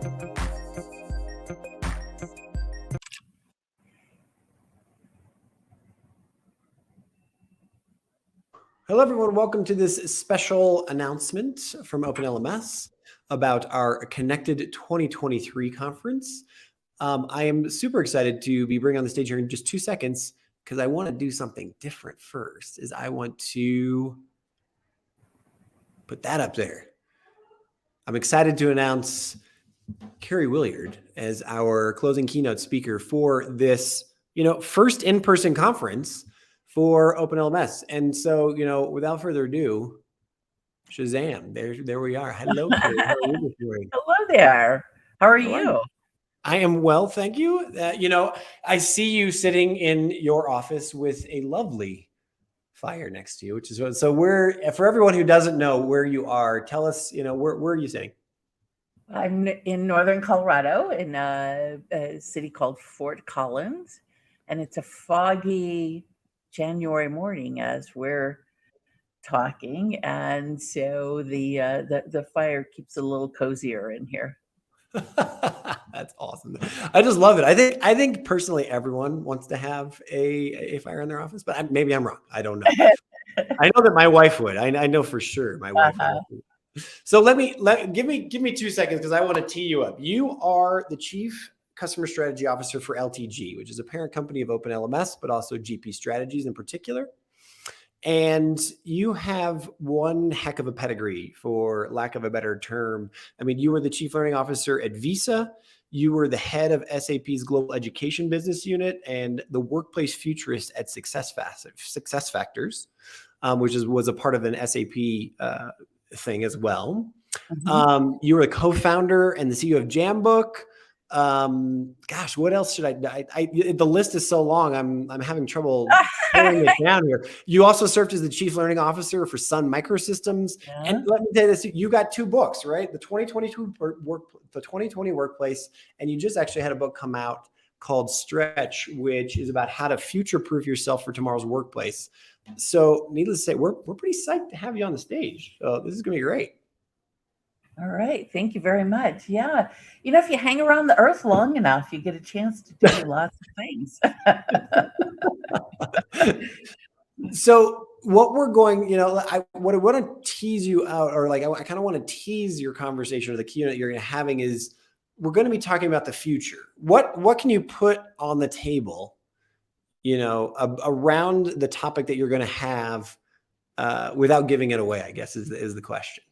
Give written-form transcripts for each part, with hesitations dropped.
Hello, everyone. Welcome to this special announcement from OpenLMS about our Connected 2023 conference. I am super excited to be bringing on the stage here in just 2 seconds because I want to do something different first. I want to put that up there. I'm excited to announce Karie Willyerd as our closing keynote speaker for this, first in-person conference for OpenLMS. And so, without further ado, Shazam, there we are. Hello, Karie. How are you this morning? Hello there. How are you? I am well, thank you. I see you sitting in your office with a lovely fire next to you, which is so. For everyone who doesn't know where you are, tell us, where are you sitting? I'm in northern Colorado in a city called Fort Collins, and it's a foggy January morning as we're talking, and so the fire keeps it a little cozier in here. That's awesome. I just love it. I think personally everyone wants to have a fire in their office, but maybe I'm wrong. I don't know. I know that my wife would. I know for sure my wife would. So give me 2 seconds because I want to tee you up. You are the Chief Customer Strategy Officer for LTG, which is a parent company of OpenLMS, but also GP Strategies in particular. And you have one heck of a pedigree, for lack of a better term. I mean, you were the Chief Learning Officer at Visa. You were the head of SAP's Global Education Business Unit and the Workplace Futurist at SuccessFactors, which was a part of an SAP thing as well. Mm-hmm. You were a co-founder and the CEO of Jambook. Gosh, what else should I the list is so long. I'm having trouble pulling it down here. You also served as the Chief Learning Officer for Sun Microsystems. Yeah. And let me tell you this, you got 2 books, right? The 2020 Workplace, and you just actually had a book come out called Stretch, which is about how to future-proof yourself for tomorrow's workplace. So needless to say, we're pretty psyched to have you on the stage. So this is going to be great. All right. Thank you very much. Yeah. If you hang around the earth long enough, you get a chance to do lots of things. So what we're going, what I want to tease you out, or I kind of want to tease your conversation or the keynote you're going to having is we're going to be talking about the future. What can you put on the table, around the topic that you're going to have without giving it away, I guess is the question.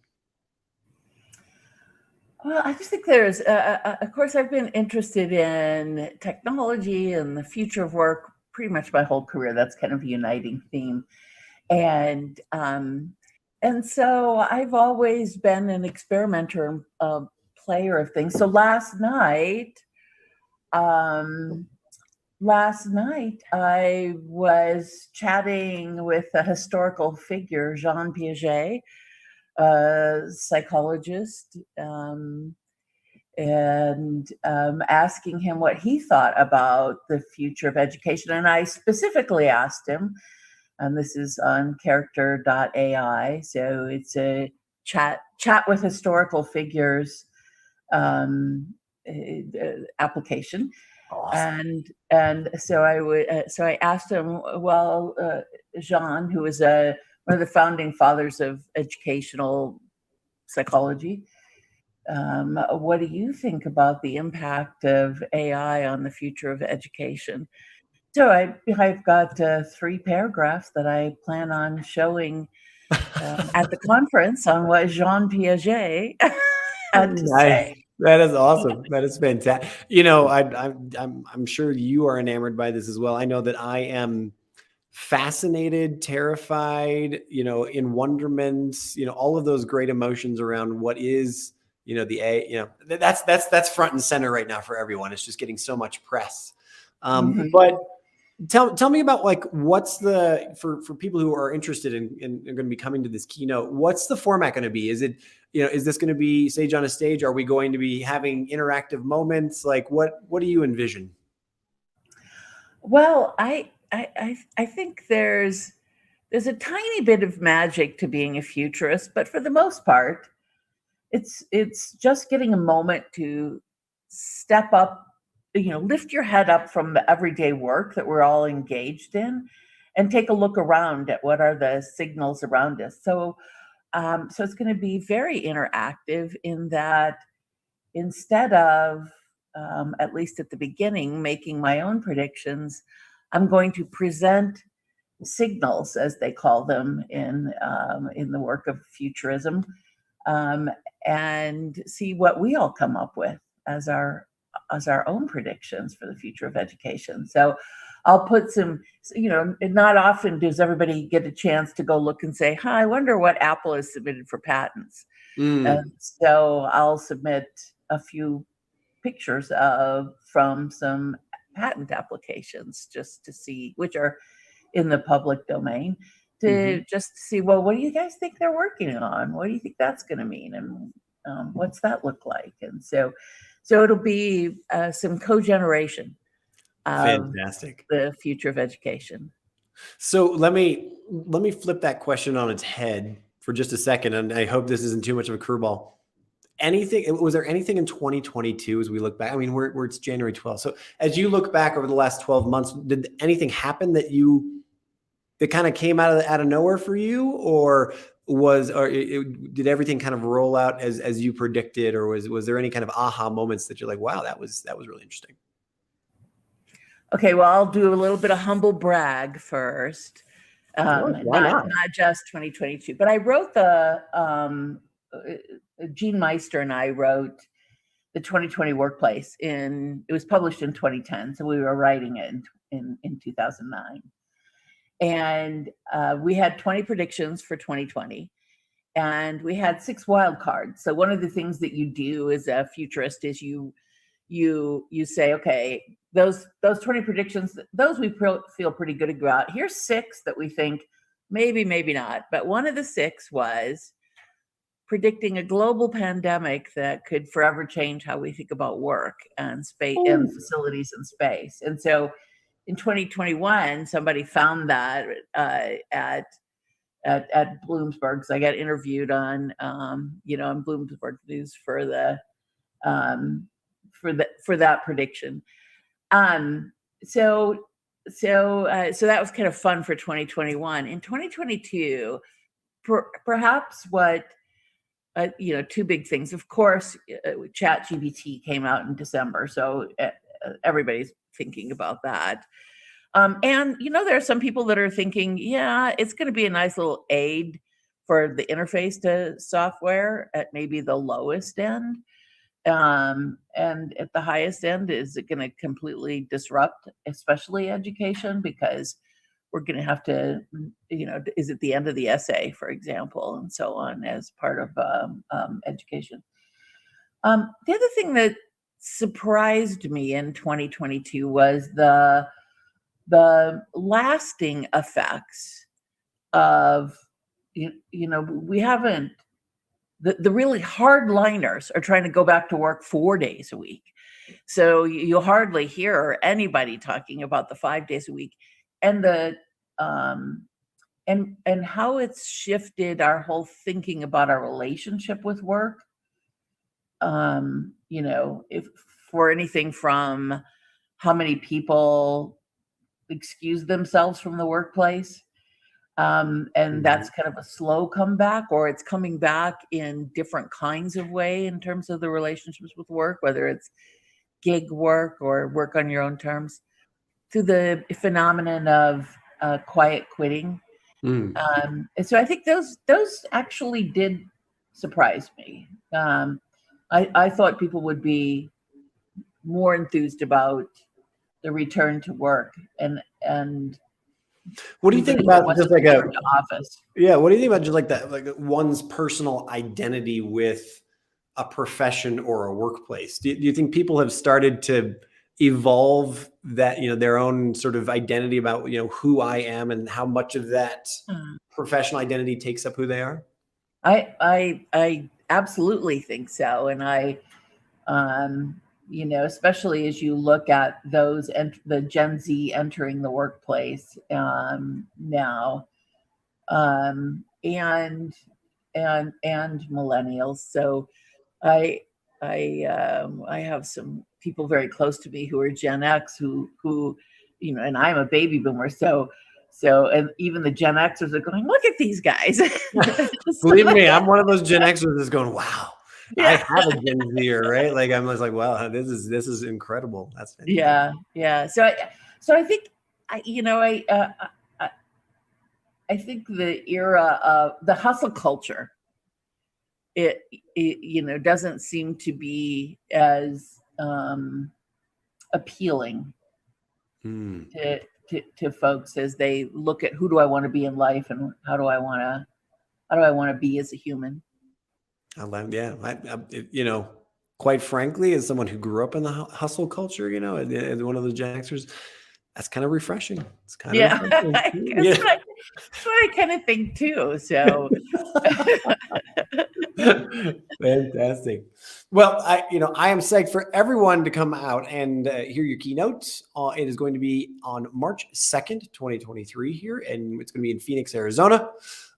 Well, I just think there's, of course, I've been interested in technology and the future of work pretty much my whole career. That's kind of a uniting theme. And so I've always been an experimenter, player of things. So last night I was chatting with a historical figure, Jean Piaget, psychologist, and asking him what he thought about the future of education. And I specifically asked him, and this is on character.ai, so it's a chat with historical figures application. Awesome. And so I asked him, well, Jean, who was one of the founding fathers of educational psychology, what do you think about the impact of AI on the future of education? So I've got 3 paragraphs that I plan on showing at the conference on what Jean Piaget had to say. That is awesome. That is fantastic. I'm sure you are enamored by this as well. I know that I am fascinated, terrified, in wonderment, all of those great emotions around what is, that's front and center right now for everyone. It's just getting so much press. But tell me about what's for people who are interested in going to be coming to this keynote, what's the format going to be? Is it, is this going to be Sage on a Stage? Are we going to be having interactive moments? What do you envision? Well, I think there's a tiny bit of magic to being a futurist, but for the most part, it's just getting a moment to step up, lift your head up from the everyday work that we're all engaged in, and take a look around at what are the signals around us. So it's going to be very interactive in that instead of, at least at the beginning, making my own predictions, I'm going to present signals, as they call them in the work of futurism, and see what we all come up with as our own predictions for the future of education. So I'll put some, not often does everybody get a chance to go look and say, "Hi, I wonder what Apple has submitted for patents." And so I'll submit a few pictures from some patent applications just to see, which are in the public domain, to just see, well, what do you guys think they're working on? What do you think that's going to mean? And what's that look like? And so it'll be some co-generation of Fantastic. the future of education. So let me flip that question on its head for just a second, and I hope this isn't too much of a curveball. Was there anything in 2022 as we look back? I mean, it's January 12th. So as you look back over the last 12 months, did anything happen that kind of came out of nowhere for you, or did everything kind of roll out as you predicted, or was there any kind of aha moments that you're like, wow, that was really interesting? Okay, well, I'll do a little bit of humble brag first. Not just 2022, but I wrote Gene Meister and I wrote the 2020 Workplace it was published in 2010. So we were writing it in 2009. And we had 20 predictions for 2020, and we had 6 wild cards. So one of the things that you do as a futurist is you say, okay, those 20 predictions, those we feel pretty good about. Here's 6 that we think maybe not. But one of the 6 was predicting a global pandemic that could forever change how we think about work and space and facilities and space. And so in 2021, somebody found that at Bloomberg. So I got interviewed on on Bloomberg News for that prediction. So that was kind of fun for 2021. In 2022, perhaps what 2 big things. Of course, ChatGPT came out in December, so everybody's thinking about that. And there are some people that are thinking, yeah, it's going to be a nice little aid for the interface to software at maybe the lowest end. And at the highest end, is it going to completely disrupt, especially education? Because we're going to have to, is it the end of the essay, for example, and so on, as part of education. The other thing that surprised me in 2022 was the lasting effects of, we haven't, the really hardliners are trying to go back to work 4 days a week. So you hardly hear anybody talking about the 5 days a week, and and how it's shifted our whole thinking about our relationship with work. If for anything from how many people excuse themselves from the workplace, and that's kind of a slow comeback, or it's coming back in different kinds of way in terms of the relationships with work, whether it's gig work or work on your own terms, to the phenomenon of quiet quitting. And so I think those actually did surprise me. I thought people would be more enthused about the return to work, and what do you think about just like office? Yeah, what do you think about just like that, like one's personal identity with a profession or a workplace? Do you think people have started to evolve that, their own sort of identity about, who I am and how much of that professional identity takes up who they are? I absolutely think so. And I, especially as you look at those the Gen Z entering the workplace now, and and millennials. So I have some people very close to me who are Gen X who and I'm a baby boomer. So and even the Gen Xers are going, look at these guys. Believe me, I'm one of those Gen Xers that's going, wow. Yeah. I have a Gen Zer, right? Like I'm just like, wow, this is incredible. That's fantastic. Yeah. So I think I think the era of the hustle culture, it doesn't seem to be as appealing to folks as they look at who do I want to be in life and how do I want to be as a human. Quite frankly, as someone who grew up in the hustle culture, as one of those Gen Xers, that's kind of refreshing. It's kind of refreshing. That's what I kind of think too. So fantastic. Well, I am psyched for everyone to come out and hear your keynote. It is going to be on March 2nd, 2023 here, and it's going to be in Phoenix, Arizona.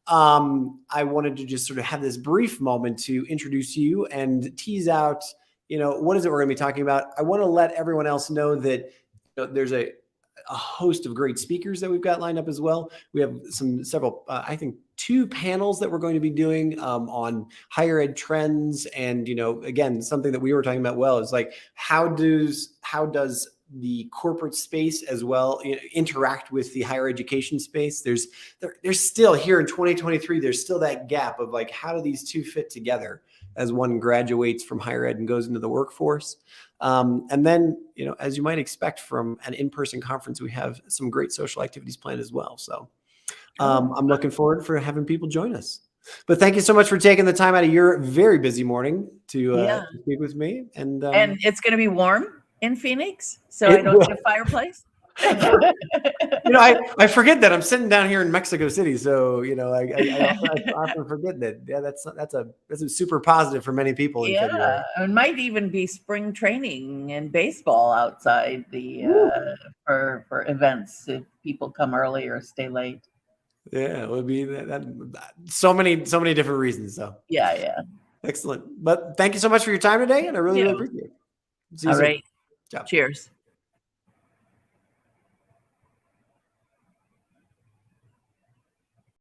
I wanted to just sort of have this brief moment to introduce you and tease out, what is it we're going to be talking about? I want to let everyone else know that there's a host of great speakers that we've got lined up as well. We have several, I think 2 panels that we're going to be doing on higher ed trends. And, again, something that we were talking about is like, how does the corporate space as well interact with the higher education space? There's still here in 2023, there's still that gap of like, how do these two fit together as one graduates from higher ed and goes into the workforce? And then, as you might expect from an in-person conference, we have some great social activities planned as well. So I'm looking forward for having people join us. But thank you so much for taking the time out of your very busy morning to speak with me. And it's going to be warm in Phoenix, so I don't need a fireplace. I forget that I'm sitting down here in Mexico City, so I often forget that. Yeah, that's a super positive for many people. In February. It might even be spring training and baseball outside the for events if people come early or stay late. Yeah, it would be that so many different reasons. So yeah, excellent. But thank you so much for your time today, and I really appreciate it. All right, Ciao. Cheers.